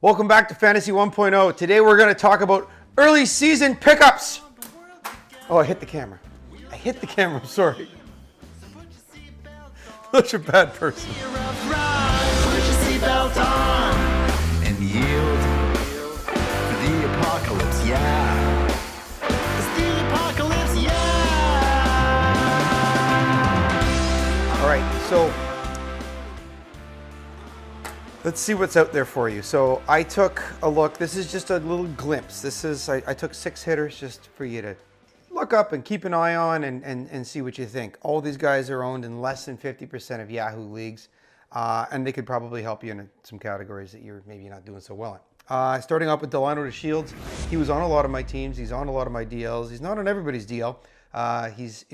Welcome back to Fantasy 1.0. Today we're going to talk about early season pickups. Oh, I hit the camera. I'm sorry. Such a bad person. And yield for the apocalypse, yeah. It's the apocalypse, yeah. All right, so let's see what's out there for you. So I took a look. This is just a little glimpse. I took 6 hitters just for you to look up and keep an eye on and see what you think. All these guys are owned in less than 50% of Yahoo leagues, and they could probably help you in some categories that you're maybe not doing so well in. Starting off with Delino Deshields. He was on a lot of my teams. He's on a lot of my DLs. He's not on everybody's DL. He's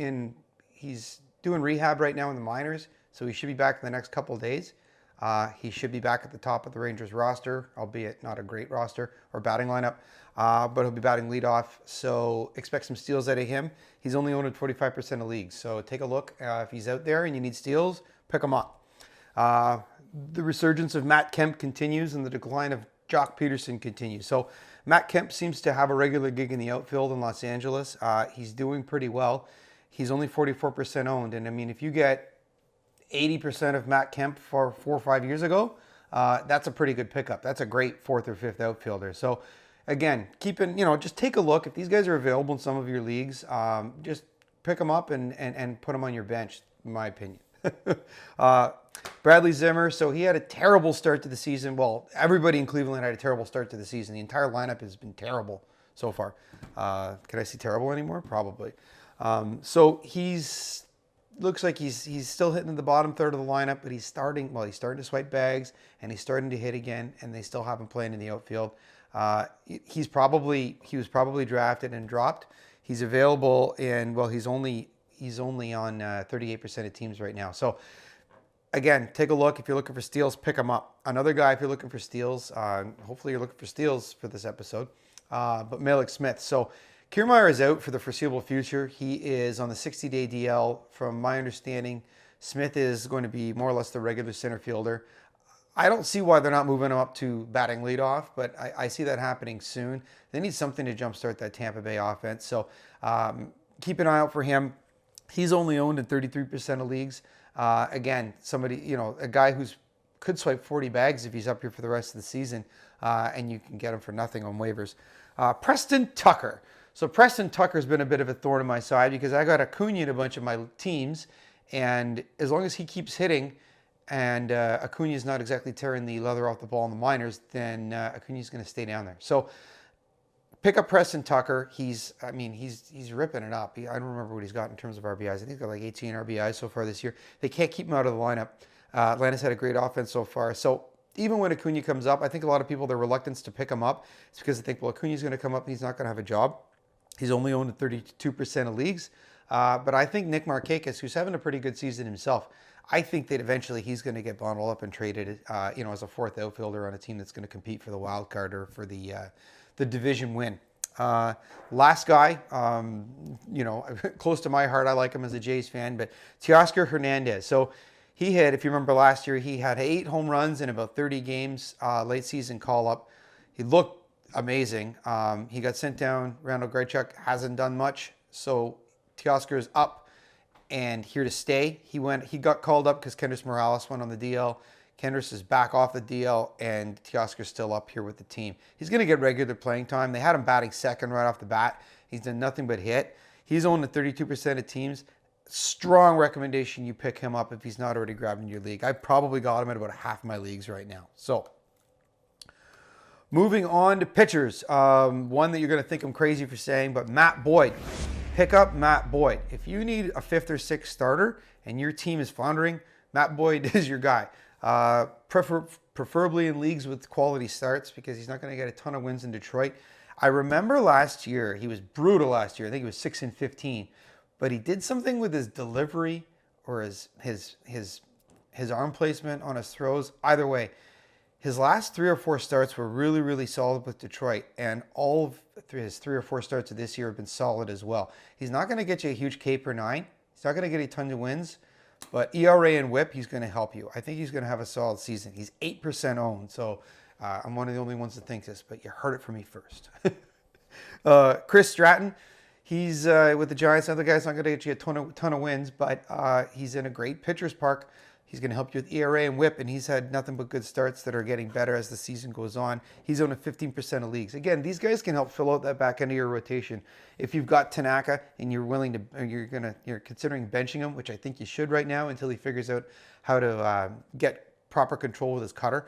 doing rehab right now in the minors, so he should be back in the next couple of days. He should be back at the top of the Rangers roster, albeit not a great roster or batting lineup, but he'll be batting leadoff, so expect some steals out of him. He's only owned at 45% of leagues, so take a look. If he's out there and you need steals, pick him up. The resurgence of Matt Kemp continues and the decline of Jock Peterson continues. So Matt Kemp seems to have a regular gig in the outfield in Los Angeles. He's doing pretty well. He's only 44% owned, and I mean, if you get 80% of Matt Kemp for 4 or 5 years ago, that's a pretty good pickup. That's a great 4th or 5th outfielder. So again, just take a look. If these guys are available in some of your leagues, just pick them up and put them on your bench, in my opinion. Bradley Zimmer, so he had a terrible start to the season. Well, everybody in Cleveland had a terrible start to the season. The entire lineup has been terrible so far. Can I see terrible anymore? Probably. So looks like he's still hitting the bottom third of the lineup, but he's starting to swipe bags and he's starting to hit again, and they still have him playing in the outfield. He was probably drafted and dropped. He's available he's only on 38% of teams right now. So again, take a look. If you're looking for steals, pick him up. Another guy, if you're looking for steals, hopefully you're looking for steals for this episode, but Malik Smith. So Kiermaier is out for the foreseeable future. He is on the 60-day DL. From my understanding, Smith is going to be more or less the regular center fielder. I don't see why they're not moving him up to batting leadoff, but I see that happening soon. They need something to jumpstart that Tampa Bay offense. So keep an eye out for him. He's only owned in 33% of leagues. Again, a guy who's could swipe 40 bags if he's up here for the rest of the season, and you can get him for nothing on waivers. Preston Tucker. So Preston Tucker's been a bit of a thorn in my side because I got Acuna in a bunch of my teams, and as long as he keeps hitting and Acuna's not exactly tearing the leather off the ball in the minors, then Acuna's going to stay down there. So pick up Preston Tucker. He's ripping it up. I don't remember what he's got in terms of RBIs. I think he's got like 18 RBIs so far this year. They can't keep him out of the lineup. Atlanta's had a great offense so far. So even when Acuna comes up, I think a lot of people, their reluctance to pick him up is because they think, well, Acuna's going to come up and he's not going to have a job. He's only owned at 32% of leagues. But I think Nick Markakis, who's having a pretty good season himself, I think that eventually he's going to get bundled up and traded, as a 4th outfielder on a team that's going to compete for the wild card or for the division win. Last guy, close to my heart. I like him as a Jays fan, but Teoscar Hernandez. So he had, if you remember last year, he had 8 home runs in about 30 games, late season call up. He looked amazing. He got sent down. Randall Grichuk hasn't done much, so Teoscar is up and here to stay. He got called up because Kendrys Morales went on the DL. Kendrys is back off the DL, and Teoscar's still up here with the team. He's going to get regular playing time. They had him batting second right off the bat. He's done nothing but hit. He's owned at 32% of teams. Strong recommendation you pick him up if he's not already grabbed in your league. I probably got him in about half my leagues right now. So moving on to pitchers, one that you're going to think I'm crazy for saying, but Matt Boyd. Pick up Matt Boyd. If you need a 5th or 6th starter and your team is floundering, Matt Boyd is your guy. Preferably in leagues with quality starts because he's not going to get a ton of wins in Detroit. I remember last year, he was brutal last year. I think he was 6-15, but he did something with his delivery or his arm placement on his throws. Either way, his last 3 or 4 starts were really, really solid with Detroit, and all of his 3 or 4 starts of this year have been solid as well. He's not going to get you a huge K per 9. He's not going to get a ton of wins, but ERA and WHIP, he's going to help you. I think he's going to have a solid season. He's 8% owned, so I'm one of the only ones that thinks this, but you heard it from me first. Chris Stratton, he's with the Giants. Another guy's not going to get you a ton of wins, but he's in a great pitcher's park. He's going to help you with ERA and WHIP, and he's had nothing but good starts that are getting better as the season goes on. He's owned 15% of leagues. Again, these guys can help fill out that back end of your rotation. If you've got Tanaka and you're willing to, or you're considering benching him, which I think you should right now until he figures out how to get proper control with his cutter,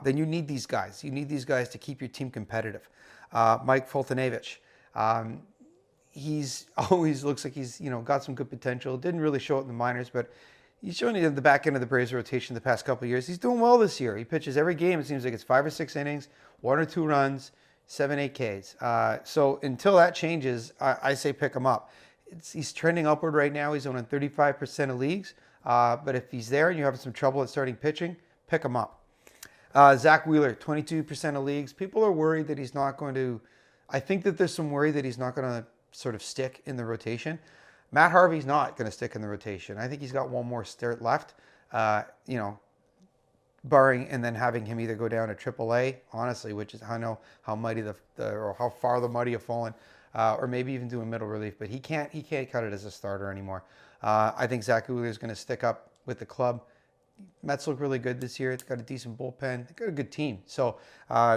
then you need these guys. You need these guys to keep your team competitive. Mike Foltynewicz. He's always looks like he's got some good potential. Didn't really show it in the minors, but he's shown it in the back end of the Braves rotation the past couple of years. He's doing well this year. He pitches every game. It seems like it's 5 or 6 innings, 1 or 2 runs, 7, 8 Ks. So until that changes, I say pick him up. He's trending upward right now. He's owning 35% of leagues. But if he's there and you're having some trouble at starting pitching, pick him up. Zach Wheeler, 22% of leagues. People are worried that he's not going to. I think that there's some worry that he's not going to sort of stick in the rotation. Matt Harvey's not going to stick in the rotation. I think he's got one more start left, barring and then having him either go down to AAA, honestly, which is I know how mighty or how far the mighty have fallen, or maybe even do a middle relief. But he can't cut it as a starter anymore. I think Zach Wheeler is going to stick up with the club. Mets look really good this year. They've got a decent bullpen. They've got a good team. So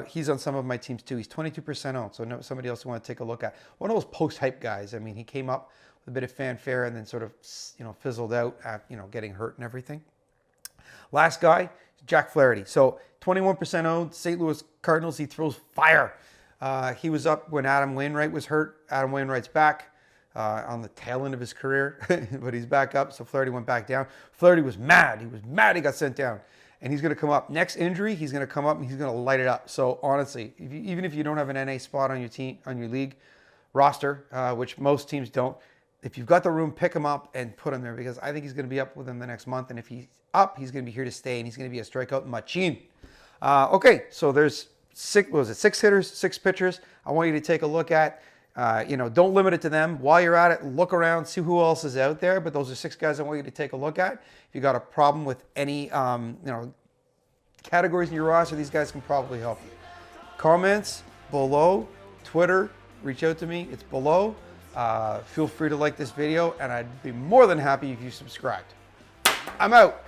he's on some of my teams too. He's 22% owned. So somebody else you want to take a look at. One of those post-hype guys. I mean, he came up with a bit of fanfare and then sort of fizzled out at getting hurt and everything. Last guy, Jack Flaherty. So 21% owned. St. Louis Cardinals. He throws fire. He was up when Adam Wainwright was hurt. Adam Wainwright's back. On the tail end of his career, but he's back up. So Flaherty went back down. Flaherty was mad. He was mad he got sent down. And he's going to come up. Next injury, he's going to come up and he's going to light it up. So honestly, even if you don't have an NA spot on your team, on your league roster, which most teams don't, if you've got the room, pick him up and put him there because I think he's going to be up within the next month. And if he's up, he's going to be here to stay and he's going to be a strikeout machine. Okay, so there's 6 hitters, 6 pitchers. I want you to take a look at. Don't limit it to them. While you're at it, look around, see who else is out there. But those are 6 guys I want you to take a look at. If you got a problem with any, categories in your roster, these guys can probably help you. Comments below, Twitter, reach out to me. It's below. Feel free to like this video, and I'd be more than happy if you subscribed. I'm out.